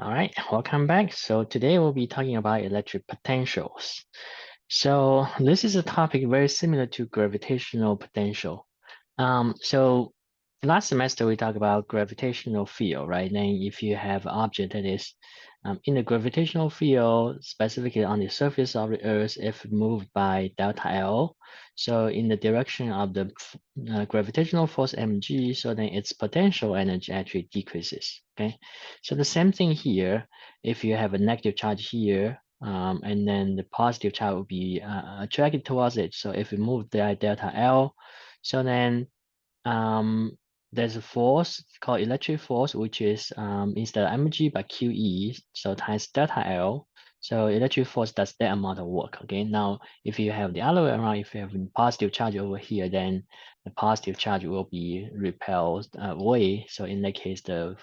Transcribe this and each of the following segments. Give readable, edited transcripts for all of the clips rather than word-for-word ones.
All right, welcome back. So today we'll be talking about electric potentials. So this is a topic very similar to gravitational potential. So last semester we talked about gravitational field, right? Then if you have an object that is in the gravitational field, specifically on the surface of the Earth, if moved by delta L, so in the direction of the gravitational force mg, so then its potential energy actually decreases, okay? So the same thing here, if you have a negative charge here, and then the positive charge will be attracted towards it. So if we move the delta L, so then there's a force called electric force, which is instead of mg by QE, so times delta L. So electric force does that amount of work. Okay. Now, if you have the other way around, if you have a positive charge over here, then the positive charge will be repelled away. So in that case, the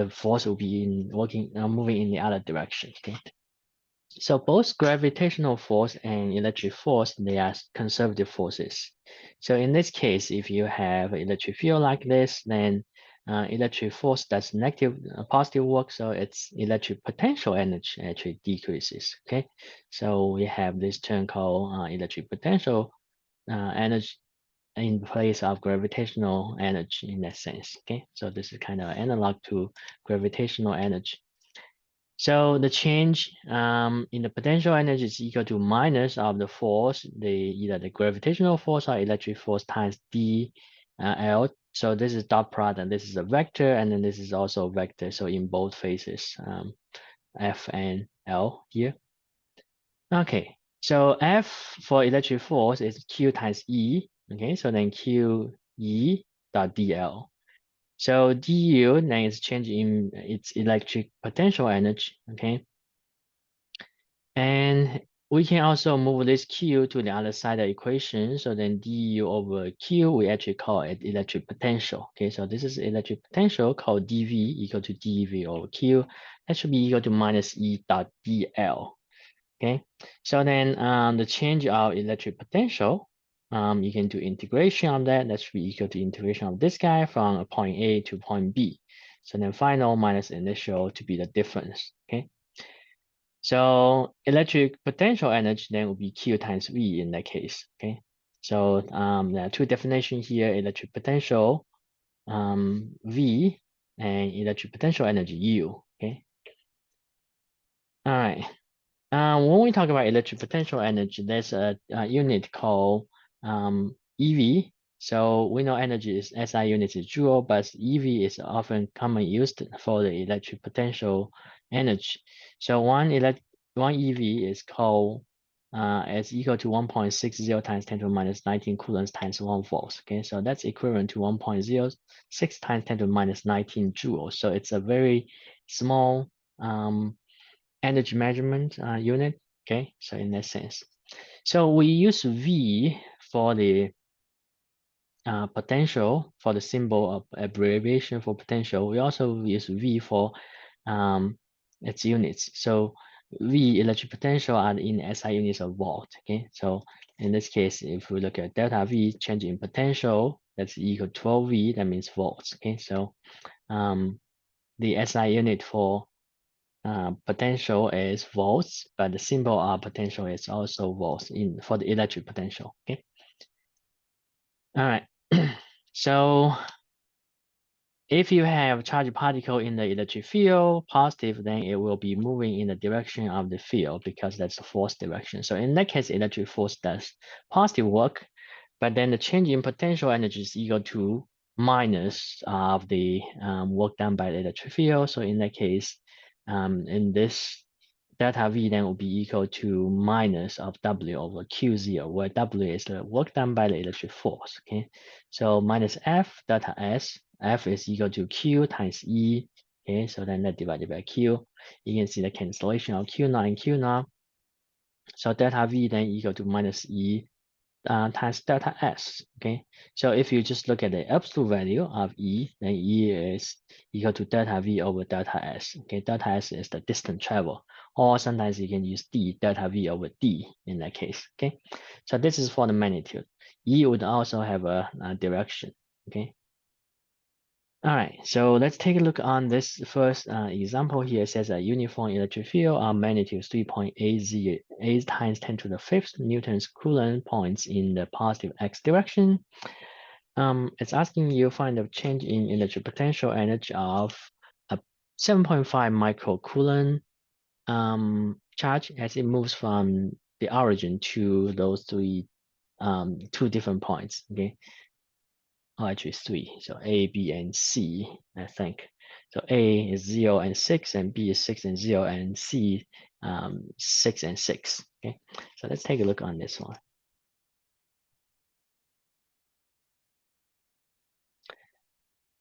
force will be moving in the other direction. Okay. So both gravitational force and electric force, they are conservative forces. So in this case, if you have an electric field like this, then electric force does positive work, so its electric potential energy actually decreases, okay? So we have this term called electric potential energy in place of gravitational energy in that sense, okay? So this is kind of analog to gravitational energy. So the change in the potential energy is equal to minus of the force, either the gravitational force or electric force times d L. So this is dot product, this is a vector, and then this is also a vector. So in both phases, F and L here. Okay, so F for electric force is Q times E. Okay, so then Q E dot dl. So du then is change in its electric potential energy, okay? And we can also move this Q to the other side of the equation. So then du over Q, we actually call it electric potential. Okay, so this is electric potential called dV equal to dV over Q. That should be equal to minus E dot dl. Okay, so then the change of electric potential, you can do integration of that. That should be equal to integration of this guy from a point A to point B. So then final minus initial to be the difference. Okay. So electric potential energy then will be Q times V in that case, okay? So there are two definitions here, electric potential V and electric potential energy U, okay? All right, when we talk about electric potential energy, there's a unit called EV. So we know energy is SI unit is joule, but EV is often commonly used for the electric potential energy. So one EV is called is equal to 1.60 times 10 to the minus 19 coulombs times 1 volt. Okay, so that's equivalent to 1.06 times 10 to the minus 19 joules. So it's a very small energy measurement unit. Okay, so in that sense, so we use V for the potential, for the symbol of abbreviation for potential. We also use V for its units. So V electric potential are in SI units of volt. Okay, so in this case, if we look at delta V change in potential, that's equal to 12 V, that means volts. Okay, so the SI unit for potential is volts, but the symbol of potential is also volts for the electric potential. Okay. All right. So if you have charged particle in the electric field, positive, then it will be moving in the direction of the field because that's the force direction. So in that case, electric force does positive work, but then the change in potential energy is equal to minus of the work done by the electric field. So in that case, in this delta V then will be equal to minus of W over Q0, where W is the work done by the electric force, okay? So minus F delta S, F is equal to Q times E, okay? So then that divided by Q, you can see the cancellation of Q0 and Q0. So delta V then equal to minus E times delta S, okay? So if you just look at the absolute value of E, then E is equal to delta V over delta S, okay? Delta S is the distance travel, or sometimes you can use D, delta V over D in that case, okay? So this is for the magnitude. E would also have a direction, okay? All right, so let's take a look on this first example here. It says a uniform electric field on magnitude 3.8 times 10 to the fifth Newton's Coulomb points in the positive x direction. It's asking you find the change in electric potential energy of a 7.5 microcoulomb charge as it moves from the origin to those two different points. Okay, oh, actually it's three. So A, B, and C, I think. So A is 0 and 6, and B is 6 and 0, and C 6 and 6. Okay, so let's take a look on this one.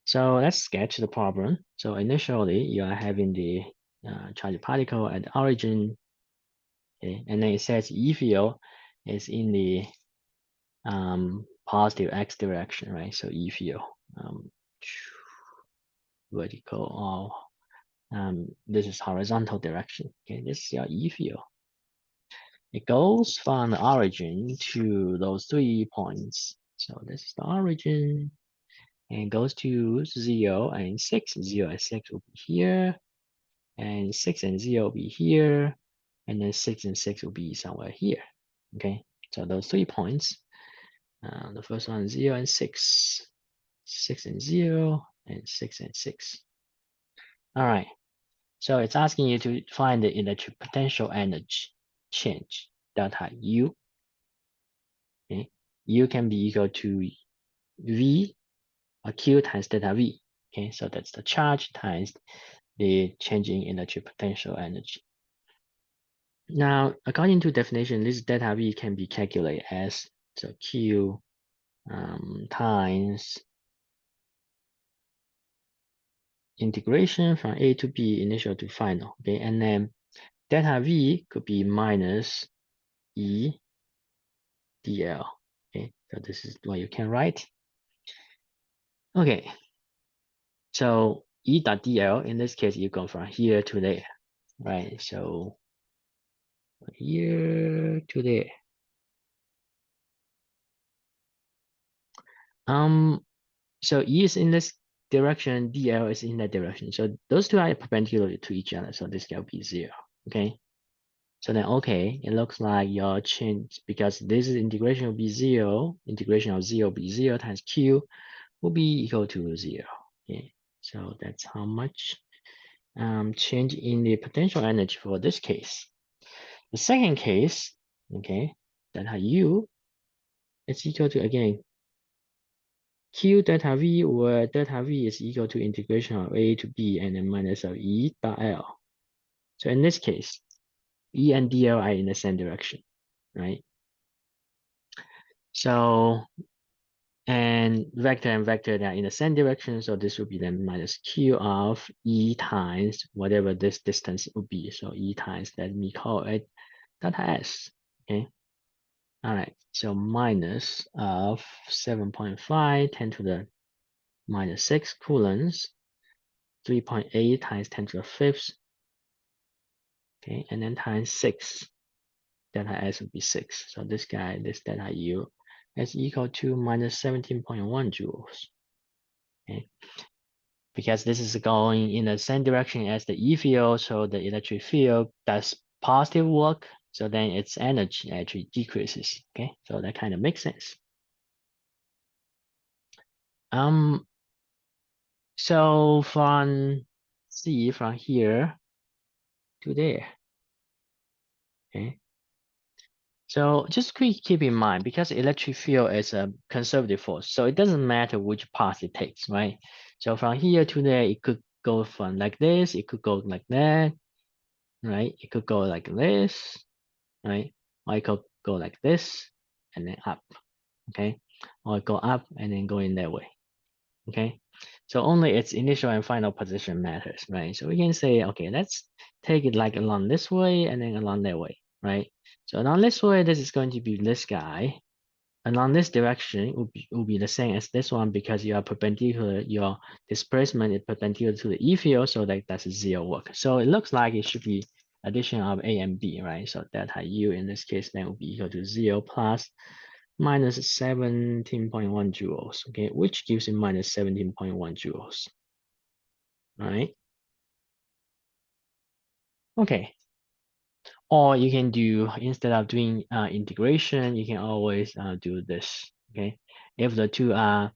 So let's sketch the problem. So initially, you are having the charged particle at the origin, okay, and then it says E field is in the positive x direction, right? So E field vertical or this is horizontal direction. Okay, this is your E field. It goes from the origin to those 3 points. So this is the origin and goes to 0 and 6. 0 and 6 will be here, and 6 and 0 will be here, and then 6 and 6 will be somewhere here. Okay, so those 3 points. The first one 0 and 6, 6 and 0, and 6 and 6. All right, so it's asking you to find the electric potential energy change, delta U. Okay, U can be equal to V or Q times delta V. Okay, so that's the charge times the changing electric potential energy. Now, according to definition, this delta V can be calculated as so Q times integration from A to B initial to final. Okay, and then delta V could be minus E dl. Okay, so this is what you can write. Okay, so E dot dl, in this case, you go from here to there, right? So here to there. So E is in this direction, dl is in that direction. So those two are perpendicular to each other. So this will be 0. Okay. So then, okay, it looks like your change, because this is integration will be 0, integration of 0 will be 0 times Q will be equal to 0. Okay. So that's how much change in the potential energy for this case. The second case, okay, delta U is equal to, again, Q delta V, where delta V is equal to integration of A to B and then minus of E dot L. So in this case, E and dl are in the same direction, right? So, and vector, they are in the same direction. So this will be then minus Q of E times whatever this distance will be. So E times, let me call it delta S, okay? All right, so minus of 7.5, 10 to the minus 6 coulombs, 3.8 times 10 to the fifth, okay, and then times 6, delta S would be 6. So this guy, this delta U, is equal to minus 17.1 joules, okay? Because this is going in the same direction as the E field, so the electric field does positive work, so then its energy actually decreases, okay? So that kind of makes sense. So from from here to there, okay? So just keep in mind, because electric field is a conservative force, so it doesn't matter which path it takes, right? So from here to there, it could go from like this, it could go like that, right? It could go like this, right? Or it could go like this and then up, okay? Or go up and then go in that way, okay? So only its initial and final position matters, right? So we can say, okay, let's take it like along this way and then along that way, right? So along this way, this is going to be this guy. Along this direction will be the same as this one, because you are perpendicular, your displacement is perpendicular to the E field, so that that's 0 work. So it looks like it should be addition of A and B, right? So delta U in this case then will be equal to 0 plus minus 17.1 joules, okay, which gives you minus 17.1 joules, all right? Okay, or you can do, instead of doing integration, you can always do this, okay? If the two are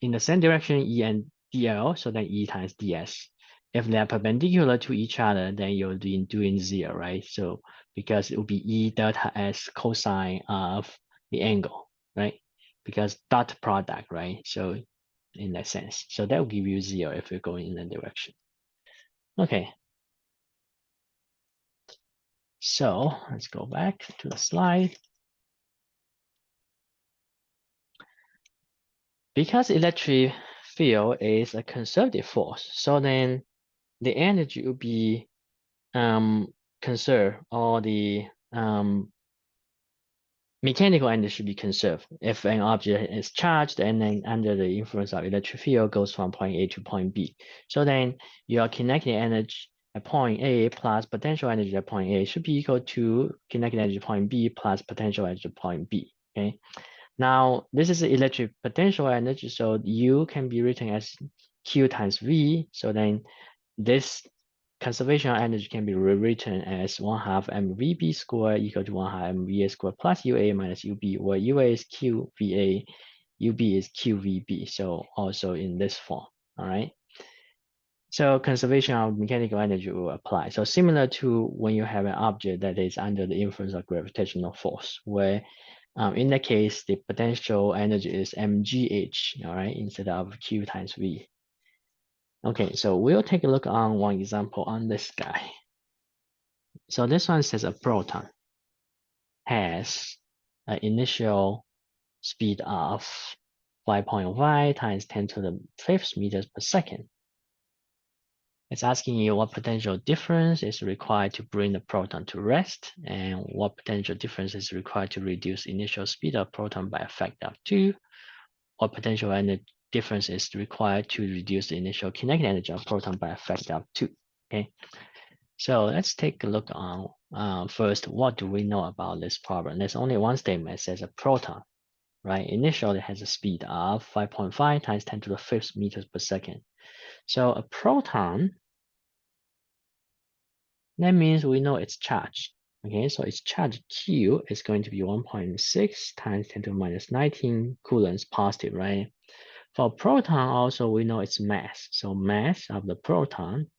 in the same direction, E and DL, so then E times DS. If they're perpendicular to each other, then you're doing zero, right? So because it will be E delta S cosine of the angle, right? Because dot product, right? So in that sense, so that will give you zero if you're going in that direction. Okay. So let's go back to the slide. Because electric field is a conservative force, so then the energy will be conserved, or the mechanical energy should be conserved. If an object is charged and then under the influence of electric field goes from point A to point B. So then your kinetic energy at point A plus potential energy at point A should be equal to kinetic energy at point B plus potential energy at point B, okay? Now, this is the electric potential energy, so U can be written as Q times V. So then this conservation of energy can be rewritten as 1/2 mVb squared equal to 1/2 mVa squared plus UA minus UB, where UA is QVA, UB is QVB. So also in this form, all right? So conservation of mechanical energy will apply. So similar to when you have an object that is under the influence of gravitational force, where in that case, the potential energy is mgh, all right, instead of Q times V. Okay, so we'll take a look on one example on this guy. So this one says a proton has an initial speed of 5.5 times 10 to the 5th meters per second. It's asking you what potential difference is required to bring the proton to rest, and what potential difference is required to reduce initial speed of proton by a factor of 2, what potential energy difference is required to reduce the initial kinetic energy of proton by a factor of 2. Okay, so let's take a look on first, what do we know about this problem? There's only one statement that says a proton, right? Initially it has a speed of 5.5 times 10 to the 5th meters per second. So a proton, that means we know it's charged. Okay, so its charge Q is going to be 1.6 times 10 to the minus 19 coulombs positive, right? For proton also, we know its mass. So mass of the proton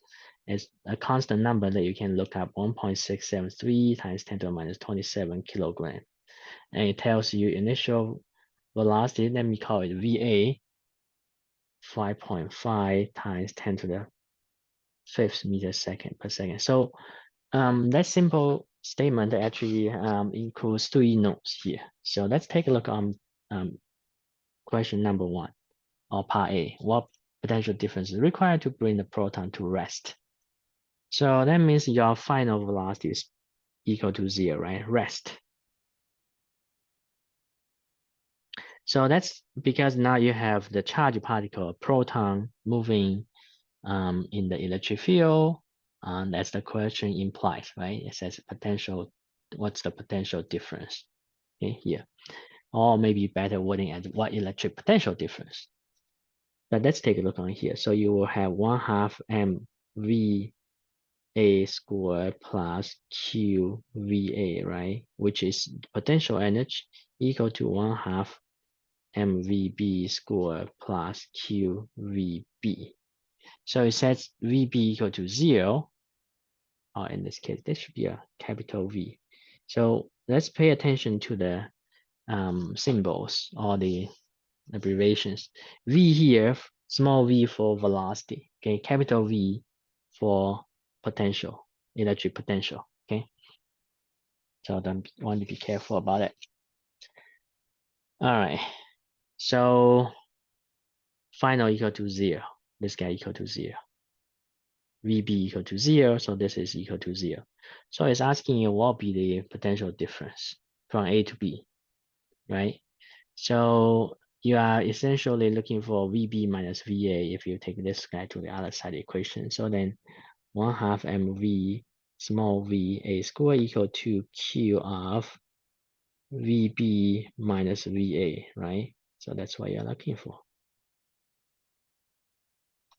is a constant number that you can look up, 1.673 times 10 to the minus 27 kilogram. And it tells you initial velocity, let me call it VA, 5.5 times 10 to the 5th meter second per second. So that simple statement actually includes 3 nodes here. So let's take a look on question number 1, or part A. What potential difference is required to bring the proton to rest? So that means your final velocity is equal to 0, right? Rest. So that's because now you have the charged particle, proton, moving in the electric field. That's the question implies, right? It says potential, what's the potential difference? Okay, here. Or maybe better wording as what electric potential difference. But let's take a look on here. So you will have 1/2 mV A squared plus QVA, right? Which is potential energy equal to 1/2 mVb squared plus QVB. So it says VB equal to 0, or in this case, this should be a capital V. So let's pay attention to the symbols or the abbreviations. V here, small v for velocity, okay, capital V for potential, electric potential, okay? So don't want to be careful about it. All right, so final equal to 0, this guy equal to 0. VB equal to 0, so this is equal to 0. So it's asking you what will be the potential difference from A to B, right? So you are essentially looking for VB minus VA if you take this guy to the other side equation. So then 1/2 mV small v A squared equal to Q of VB minus VA, right? So that's what you're looking for.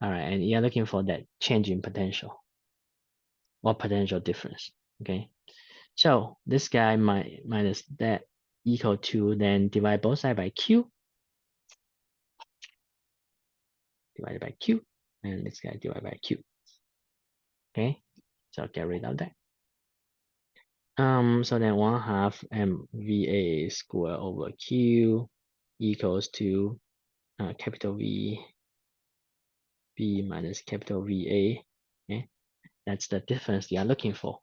All right, and you're looking for that change in potential or potential difference, okay? So this guy minus that equal to, then divide both sides by Q, divided by Q, and this guy divided by Q, okay? So get rid of that. So then 1/2 MVA square over Q equals to capital V B minus capital VA, okay? That's the difference you are looking for.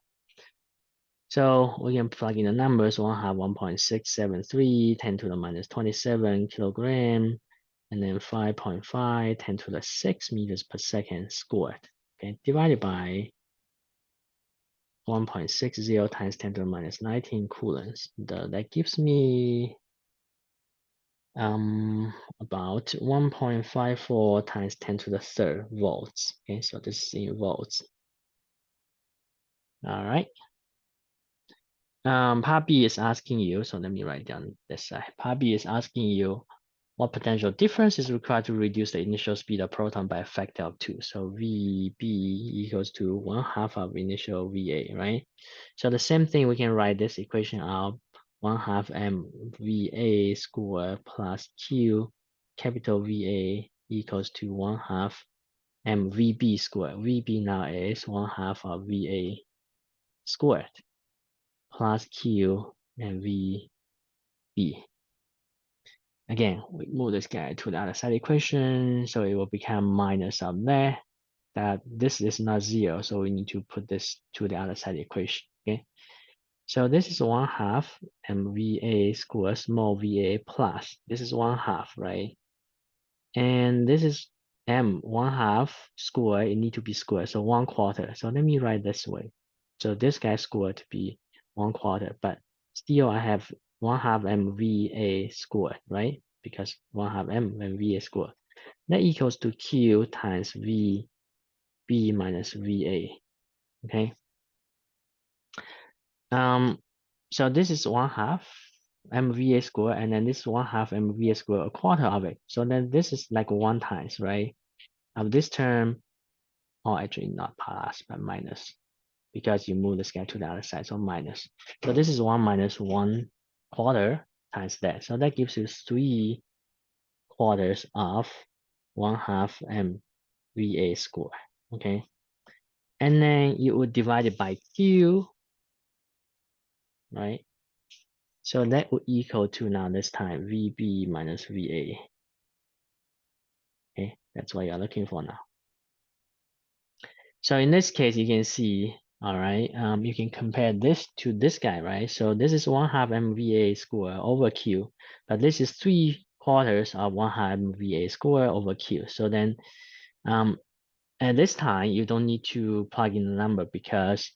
So we can plug in the numbers. 1/2 1.673 10 to the minus 27 kilogram, and then 5.5 10 to the 6 meters per second squared. Okay, divided by 1.60 times 10 to the minus 19 coulombs. That gives me about 1.54 times 10 to the third volts. Okay, so this is in volts. All right. Part B is asking you, so let me write down this side. Part B is asking you what potential difference is required to reduce the initial speed of proton by a factor of 2. So VB equals to 1/2 of initial VA, right? So the same thing, we can write this equation out. 1/2 MVA squared plus Q capital VA equals to 1/2 MVB squared. VB now is 1/2 of VA squared plus Q and VB. Again, we move this guy to the other side equation, so it will become minus of that. That this is not 0, so we need to put this to the other side equation. Okay, so this is 1/2 MVA squared small VA plus this is 1/2, right? And this is M 1/2 square. It need to be squared, so 1/4. So let me write this way. So this guy squared to be 1/4, but still I have 1/2 MVA squared, right? Because 1/2 MVA squared. That equals to Q times VB minus VA. Okay. So this is 1/2 MVA squared, and then this 1/2 MVA squared, a quarter of it. So then this is like 1 times, right? Of this term, or actually not plus, but minus, because you move the guy to the other side, so minus. So this is 1 minus 1/4 times that. So that gives you 3/4 of 1/2 MVA squared, okay? And then you would divide it by Q, right? So that would equal to now this time VB minus VA. Okay, that's what you're looking for now. So in this case, you can see, all right, you can compare this to this guy, right? So this is 1/2 MVA square over Q, but this is 3/4 of 1/2 MVA square over Q. So then at this time, you don't need to plug in the number because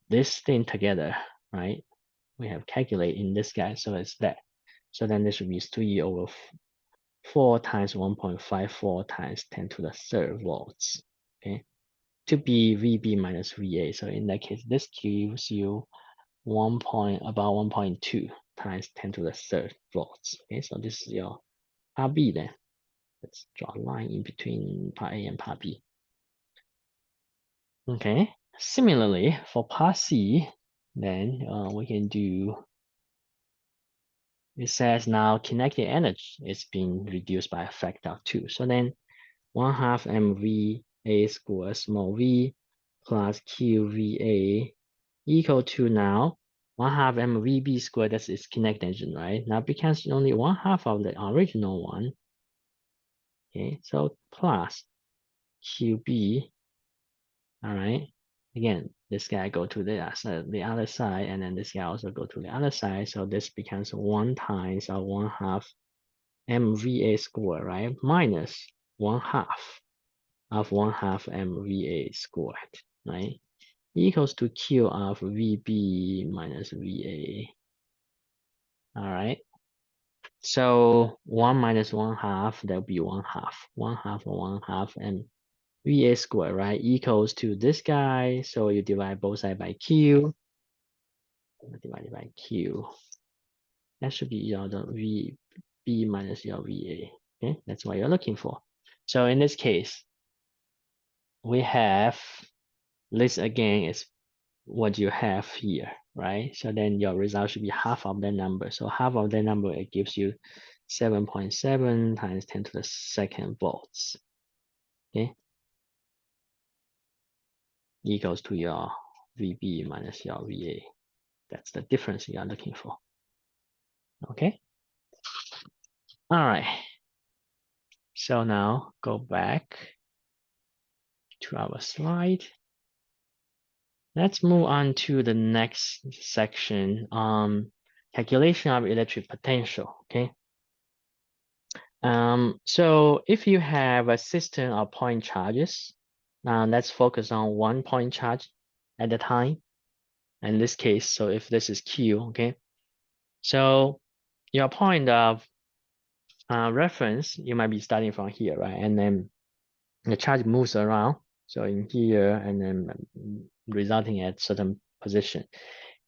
this thing together, right? We have calculate in this guy, so it's that. So then this would be 3/4 times 1.54 times 10 to the third volts, okay? To be VB minus VA. So in that case, this gives you about 1.2 times 10 to the third volts. Okay, so this is your part B then. Let's draw a line in between part A and part B. Okay, similarly for part C, then we can do, it says now kinetic energy is being reduced by a factor of 2. So then 1/2 MVA squared small v plus QVA equal to now 1/2 MVB squared, that's its kinetic energy, right? Now becomes only 1/2 of the original one. Okay, so plus QB, all right? Again, this guy go to the other side, and then this guy also go to the other side. So this becomes 1 times of 1/2 MVA squared, right? Minus 1/2 of 1/2 MVA squared, right? Equals to Q of VB minus VA. All right. So 1 minus 1/2, that'll be 1/2. 1/2 of 1/2 and VA squared, right? Equals to this guy. So you divide both sides by Q. Divided by Q. That should be your the VB minus your VA. Okay, that's what you're looking for. So in this case, we have this again is what you have here, right? So then your result should be half of that number. So half of that number, it gives you 7.7 times 10 to the second volts. Okay, equals to your VB minus your VA. That's the difference you are looking for. Okay. All right. So now go back to our slide. Let's move on to the next section, calculation of electric potential, okay? So if you have a system of point charges, now let's focus on one point charge at a time. In this case, so if this is Q, okay? So your point of reference, you might be starting from here, right? And then the charge moves around. So in here, and then resulting at certain position.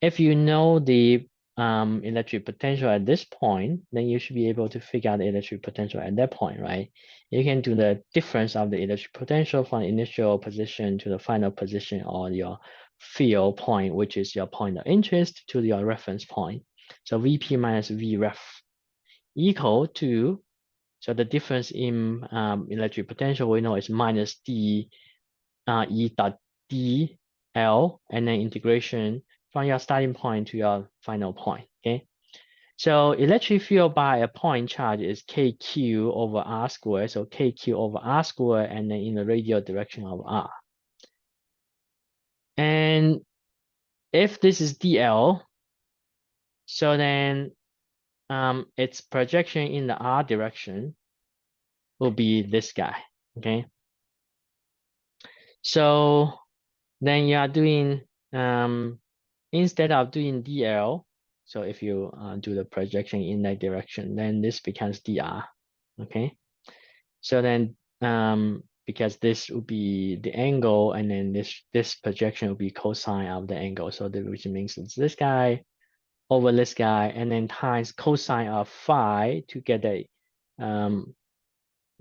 If you know the electric potential at this point, then you should be able to figure out the electric potential at that point, right? You can do the difference of the electric potential from initial position to the final position on your field point, which is your point of interest, to your reference point. So Vp minus Vref equal to, so the difference in electric potential we know is minus d E dot dl, and then integration from your starting point to your final point, okay? So electric field by a point charge is kq over r squared, so kq over r squared, and then in the radial direction of r. And if this is dl, so then its projection in the r direction will be this guy, okay? So then you are doing, instead of doing dl, so if you do the projection in that direction, then this becomes dr, okay? So then, because this would be the angle, and then this projection will be cosine of the angle, so that which means it's this guy over this guy, and then times cosine of phi to get the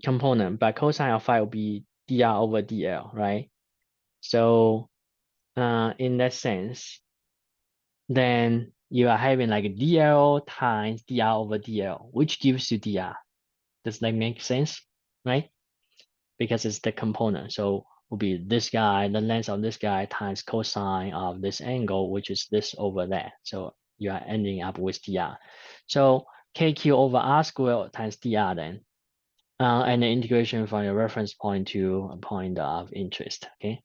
component. But cosine of phi will be dr over dl, right? So in that sense, then you are having like dl times dr over dl, which gives you dr. Does that make sense, right? Because it's the component. So will be this guy, the length of this guy times cosine of this angle, which is this over that. So you are ending up with dr. So kq over r squared times dr then. And the integration from your reference point to a point of interest, okay?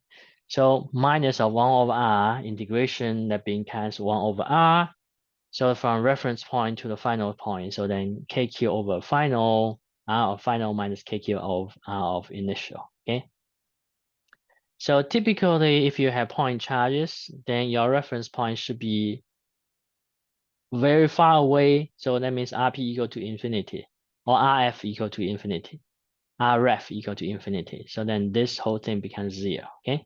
So minus of 1 over r, integration that becomes 1 over r. So from reference point to the final point, so then kq over final, r of final minus kq of r of initial, okay? So typically, if you have point charges, then your reference point should be very far away. So that means Rp equal to infinity, or Rf equal to infinity. Ref equal to infinity. So then this whole thing becomes 0, okay?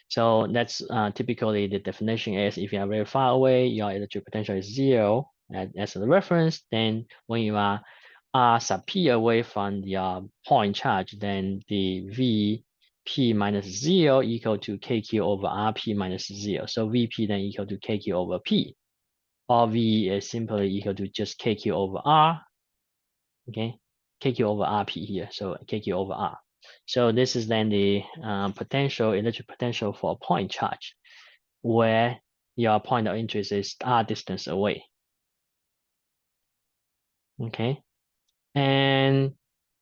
So that's typically the definition is if you are very far away, your electric potential is 0 as a reference. Then when you are R sub p away from your point charge, then the Vp minus 0 equal to kq over Rp minus 0. So Vp then equal to kq over p, or V is simply equal to just kq over R, okay? kq over Rp here, so kq over R. So this is then the potential, electric potential for a point charge, where your point of interest is r distance away. Okay, and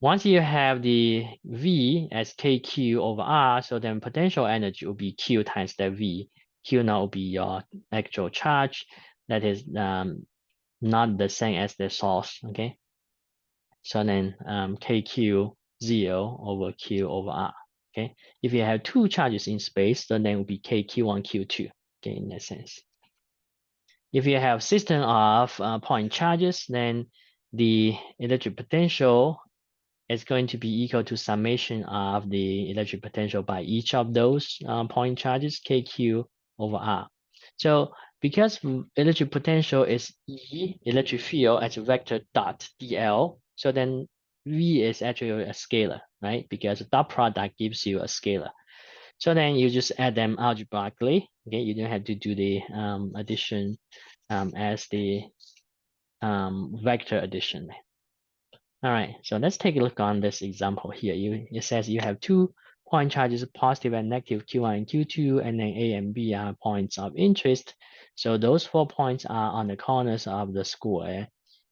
once you have the V as kq over R, so then potential energy will be Q times that V. Q now will be your actual charge that is not the same as the source. Okay, so then kq 0 over Q over R. Okay, if you have two charges in space, then it will be kq1, q2. Okay, in that sense. If you have system of point charges, then the electric potential is going to be equal to summation of the electric potential by each of those point charges, kq over r. So because electric potential is E, electric field as a vector dot dl, so then V is actually a scalar, right? Because the dot product gives you a scalar. So then you just add them algebraically. Okay, you don't have to do the addition as the vector addition. All right, so let's take a look on this example here. It says you have 2 point charges, positive and negative Q1 and Q2, and then A and B are points of interest. So those 4 points are on the corners of the square.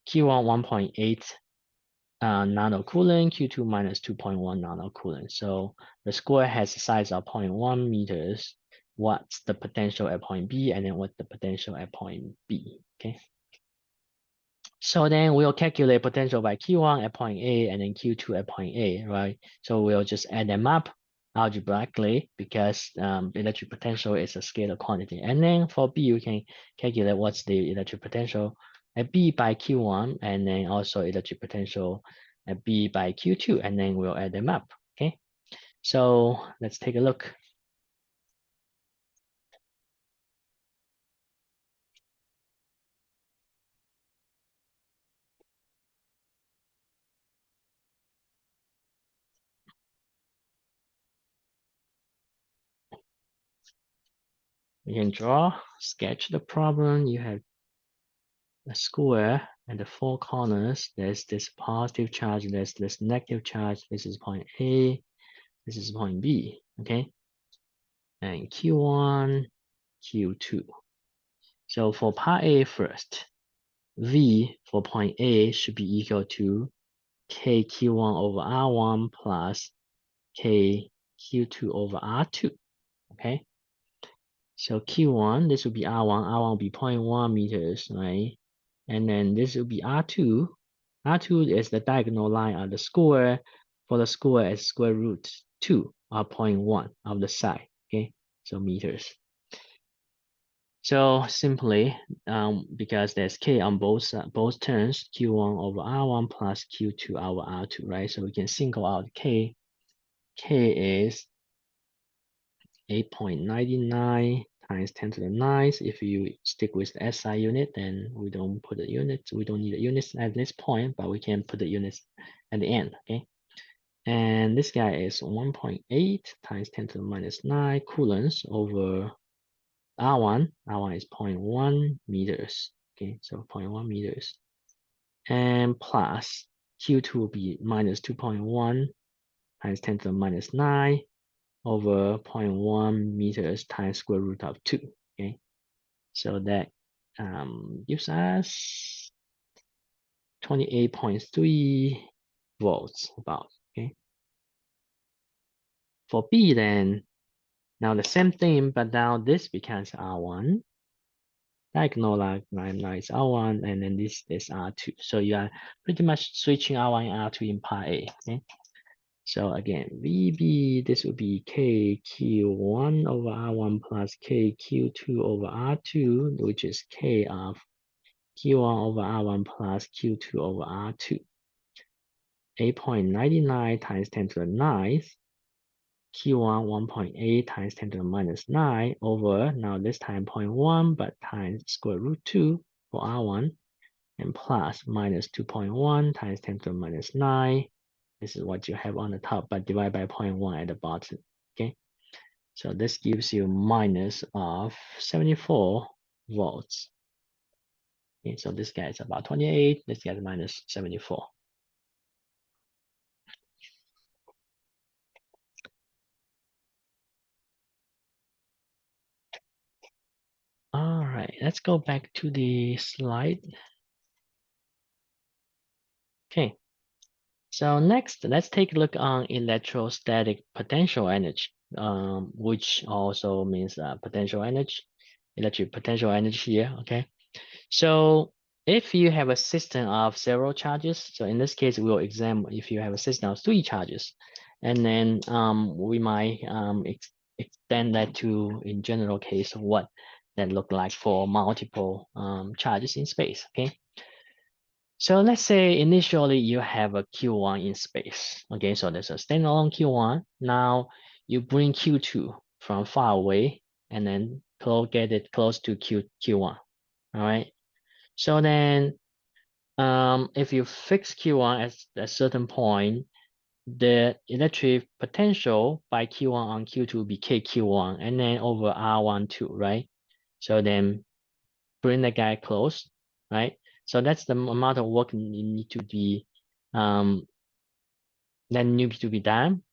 Q1 1.8 nanocoulomb, Q2 minus 2.1 nanocoulomb. So the square has a size of 0.1 meters. What's the potential at point B, and then what's the potential at point B? Okay. So then we'll calculate potential by Q1 at point A and then Q2 at point A, right? So we'll just add them up algebraically because electric potential is a scalar quantity. And then for B, we can calculate what's the electric potential at B by Q1 and then also electric potential at B by Q2, and then we'll add them up, okay? So let's take a look. We can sketch the problem. You have a square and the 4 corners. There's this positive charge, there's this negative charge. This is point A, this is point B, okay? And Q1, Q2. So for part A first, V for point A should be equal to K Q1 over R1 plus K Q2 over R2, okay? So Q1, this will be R1, R1 will be 0.1 meters, right? And then this will be R2. R2 is the diagonal line of the square. For the square, is square root 2 or 0.1 of the side, okay? So meters. So simply, because there's K on both terms, Q1 over R1 plus Q2 over R2, right? So we can single out K. K is 8.99 times 10 to the 9th. If you stick with the SI unit, then we don't put the units. We don't need the units at this point, but we can put the units at the end, okay? And this guy is 1.8 times 10 to the minus 9 coulombs over R1. R1 is 0.1 meters, okay? So 0.1 meters. And plus Q2 will be minus 2.1 times 10 to the minus 9 over 0.1 meters times square root of 2, okay? So that gives us 28.3 volts about, okay? For B then, now the same thing, but now this becomes R1. Diagonal line is R1, and then this is R2. So you are pretty much switching R1 and R2 in part A, okay? So again, VB, this will be KQ1 over R1 plus KQ2 over R2, which is K of Q1 over R1 plus Q2 over R2. 8.99 times 10 to the 9th. Q1 1.8 times 10 to the minus 9 over, now this time 0.1, but times square root 2 for R1, and plus minus 2.1 times 10 to the minus 9. This is what you have on the top, but divide by 0.1 at the bottom, okay? So this gives you minus of 74 volts. Okay, so this guy is about 28, this guy is minus 74. All right, let's go back to the slide. Okay, so next, let's take a look on electrostatic potential energy, which also means potential energy, electric potential energy here, okay? So if you have a system of several charges, so in this case, we'll examine if you have a system of 3 charges, and then we might extend that to, in general case, what that look like for multiple charges in space, okay? So let's say initially you have a Q1 in space. Okay, so there's a standalone Q1. Now you bring Q2 from far away and then get it close to Q1. All right. So then, if you fix Q1 at a certain point, the electric potential by Q1 on Q2 will be KQ1 and then over R12, right? So then bring the guy close, right? So that's the amount of work need to be then need to be done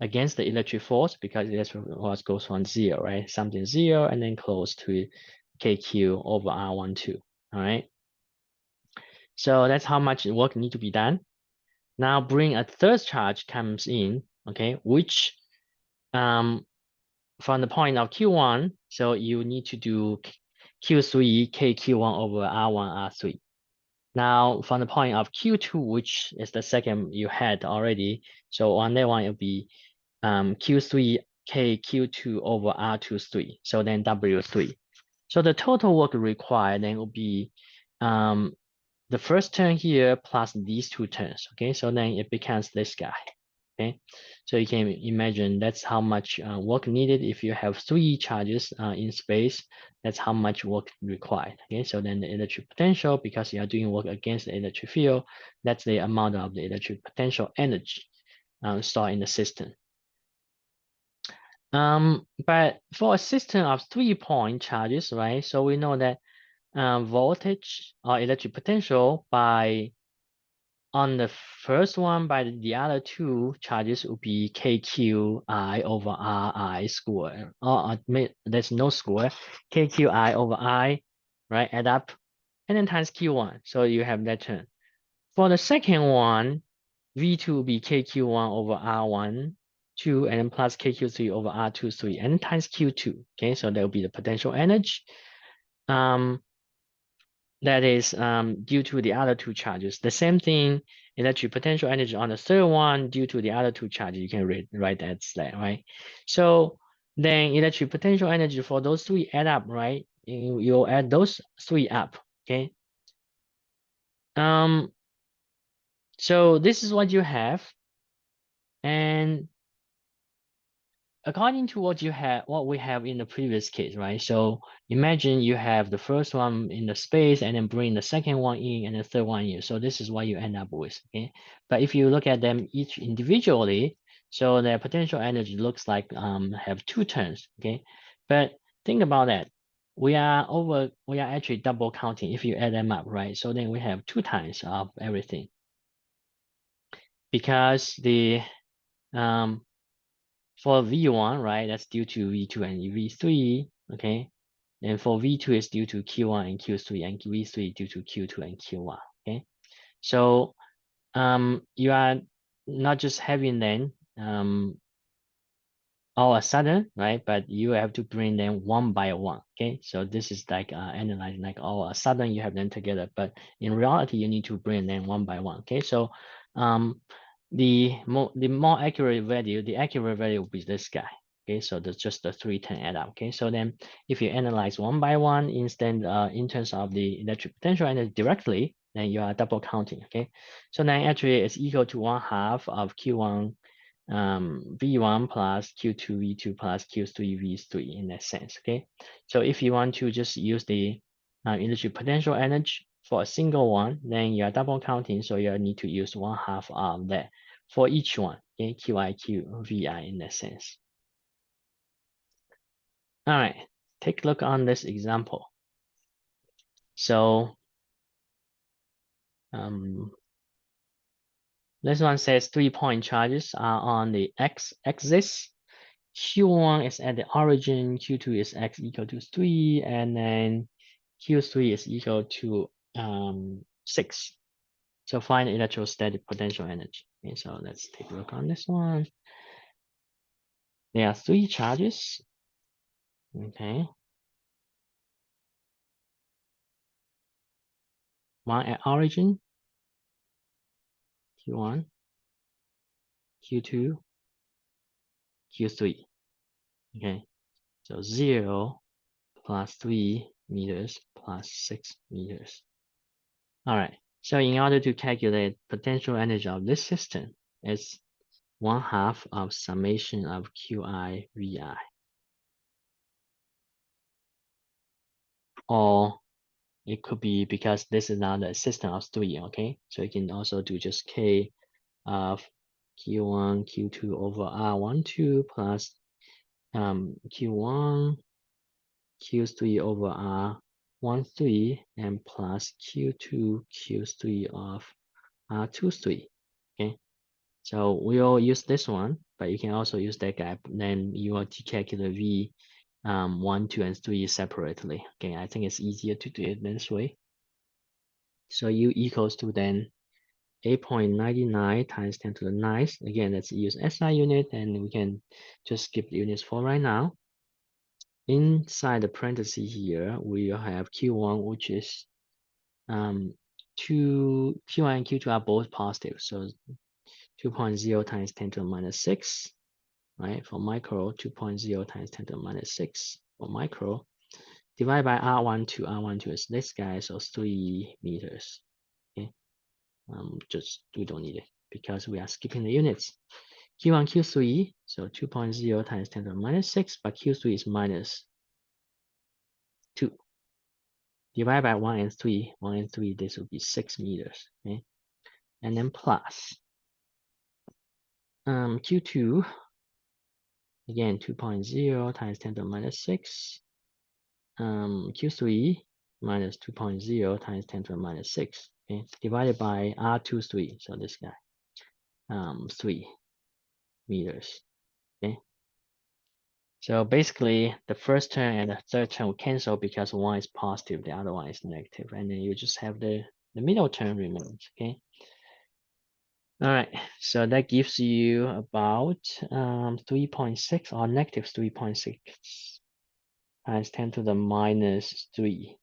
against the electric force, because electric force goes from 0, right? Something 0 and then close to KQ over R12, all right? So that's how much work need to be done. Now bring a third charge comes in, okay, which from the point of Q1, so you need to do Q3 KQ1 over R1 R3. Now from the point of Q2, which is the second you had already, so on that one it'll be Q3 KQ2 over R23, so then W3. So the total work required then will be the first turn here plus these two turns, okay? So then it becomes this guy, okay? So you can imagine that's how much work needed. If you have 3 charges in space, that's how much work required, okay? So then the electric potential, because you are doing work against the electric field, that's the amount of the electric potential energy stored in the system. But for a system of 3-point charges, right? So we know that voltage or electric potential by on the first one by the other 2 charges will be KQI over RI square. Or there's no square. KQI over I, right? Add up and then times Q1. So you have that term. For the second one, V2 will be KQ1 over R1, 2, and then plus KQ3 over R2, 3, and times Q2. Okay, so that will be the potential energy. That is due to the other 2 charges. The same thing, electric potential energy on the third one due to the other 2 charges. You can write that slide, right? So then electric potential energy for those 3 add up, right? You'll add those 3 up, okay? So this is what you have. And according to what we have in the previous case, right? So imagine you have the first one in the space and then bring the second one in and the third one in. So this is what you end up with, okay? But if you look at them each individually, so their potential energy looks like have 2 turns, okay? But think about that. We are actually double counting if you add them up, right? So then we have 2 times of everything. Because the for V1, right, that's due to V2 and V3, okay? And for V2 is due to Q1 and Q3, and V3 due to Q2 and Q1, okay? So you are not just having them all of a sudden, right? But you have to bring them one by one, okay? So this is like analyzing like all of a sudden you have them together, but in reality you need to bring them one by one, okay? So the more accurate value, the accurate value will be this guy. Okay, so that's just the 310 add up. Okay, so then if you analyze one by one instead in terms of the electric potential energy directly, then you are double counting. Okay, so then actually it's equal to 1/2 of Q1 V1 plus Q2 V2 plus Q3 V3 in that sense. Okay, so if you want to just use the electric potential energy for a single one, then you are double counting, so you need to use 1/2 of that for each one, okay, QI, VI in that sense. All right, take a look on this example. So this one says 3-point charges are on the x-axis. Q1 is at the origin, Q2 is x equal to 3, and then Q3 is equal to 6. So find electrostatic potential energy. Okay, so let's take a look on this one. There are 3 charges. Okay. One at origin, Q1, Q2, Q3. Okay. So 0 plus 3 meters plus 6 meters. All right. So in order to calculate potential energy of this system, it's 1/2 of summation of QI VI. or it could be because this is not a system of 3, okay? So you can also do just K of Q1, Q2 over R12 plus Q1, Q3 over R13 and plus Q2, Q3 of R23, okay? So we'll use this one, but you can also use that guy. Then you want to calculate V 1, 2, and 3 separately. Okay, I think it's easier to do it this way. So U equals to then 8.99 times 10 to the 9th. Again, let's use SI unit, and we can just skip the units for right now. Inside the parentheses here, we have Q1, which is 2, Q1 and Q2 are both positive. So 2.0 times 10 to the minus 6, right? For micro, 2.0 times 10 to the minus 6 for micro. Divided by R12. R12 is this guy, so 3 meters. Okay. Just we don't need it because we are skipping the units. Q1, Q3, so 2.0 times 10 to the minus 6, but Q3 is minus 2. Divided by 1 and 3. 1 and 3, this will be 6 meters. Okay. And then plus Q2, again 2.0 times 10 to the minus 6. Q3 minus 2.0 times 10 to the minus 6. Okay, divided by R23, so this guy, 3 meters. Okay, so basically the first term and the third term will cancel because one is positive, the other one is negative, and then you just have the middle term remains. Okay. All right, so that gives you about 3.6 or negative 3.6 times 10 to the minus 3.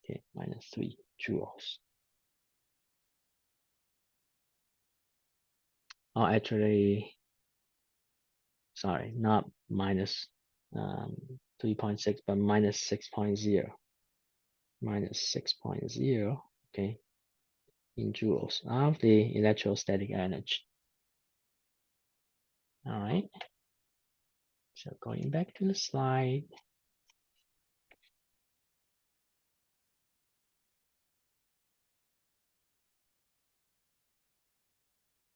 Okay, minus 3 joules. Oh, actually, sorry, not minus 3.6, but minus 6.0. Minus 6.0, okay, in joules of the electrostatic energy. All right. So going back to the slide.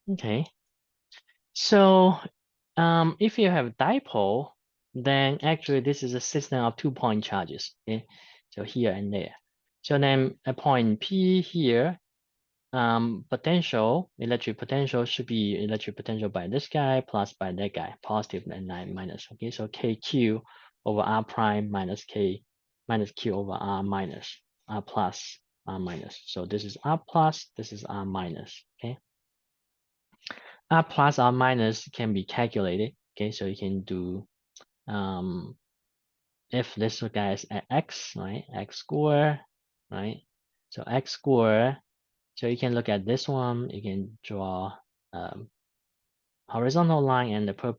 Okay. So if you have a dipole, then actually this is a system of 2-point charges. Okay. So here and there. So then a point P here, electric potential should be electric potential by this guy plus by that guy, positive and minus. Okay, so KQ over R prime minus K minus Q over R minus, R plus, R minus. So this is R plus, this is R minus. Okay, R plus, R minus can be calculated. Okay, so you can do if this guy is at X, right? X square, right? So X square. So you can look at this one, you can draw horizontal line and the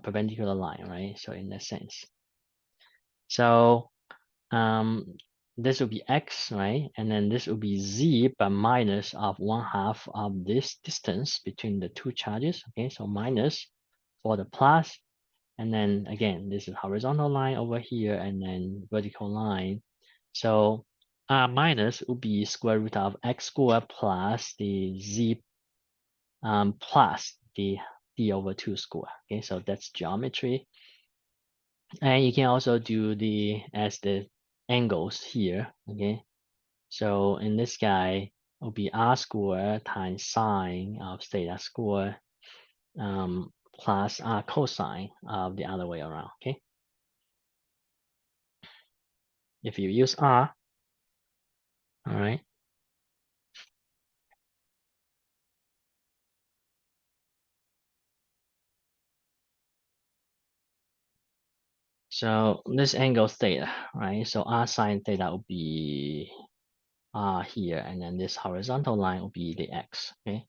perpendicular line, right? So in that sense. So this will be X, right? And then this will be Z, but minus of 1/2 of this distance between the two charges. Okay, so minus for the plus. And then again, this is horizontal line over here and then vertical line. So R minus will be square root of X squared plus the Z plus the D over 2 square. Okay, so that's geometry. And you can also do the angles here. Okay, so in this guy will be R squared times sine of theta squared plus R cosine of the other way around. Okay, if you use R, all right. So this angle theta, right? So R sine theta will be R here, and then this horizontal line will be the X, okay?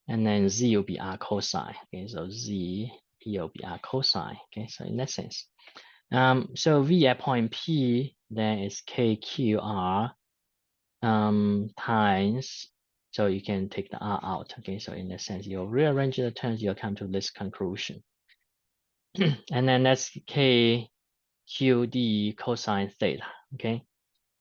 And then Z will be R cosine, okay? So Z here will be R cosine, okay? So in that sense, so V at point P then is KQR times, so you can take the R out, okay? So in that sense, you'll rearrange the terms, you'll come to this conclusion. And then that's K q the cosine theta. Okay,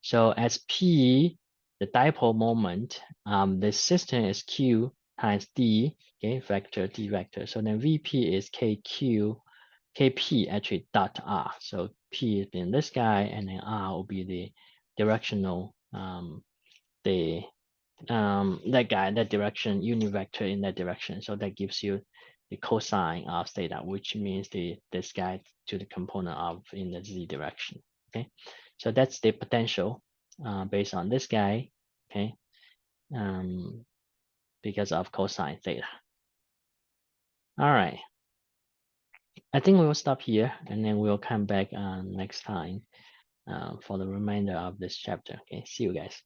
so as p the dipole moment, the system is q times d, okay, vector d vector. So then vp is kp actually dot r. So p is in this guy, and then r will be the directional the that guy, that direction, unit vector in that direction. So that gives you the cosine of theta, which means this guy to the component of in the z direction. Okay, so that's the potential based on this guy. Okay, because of cosine theta. All right, I think we will stop here, and then we'll come back next time for the remainder of this chapter. Okay, see you guys.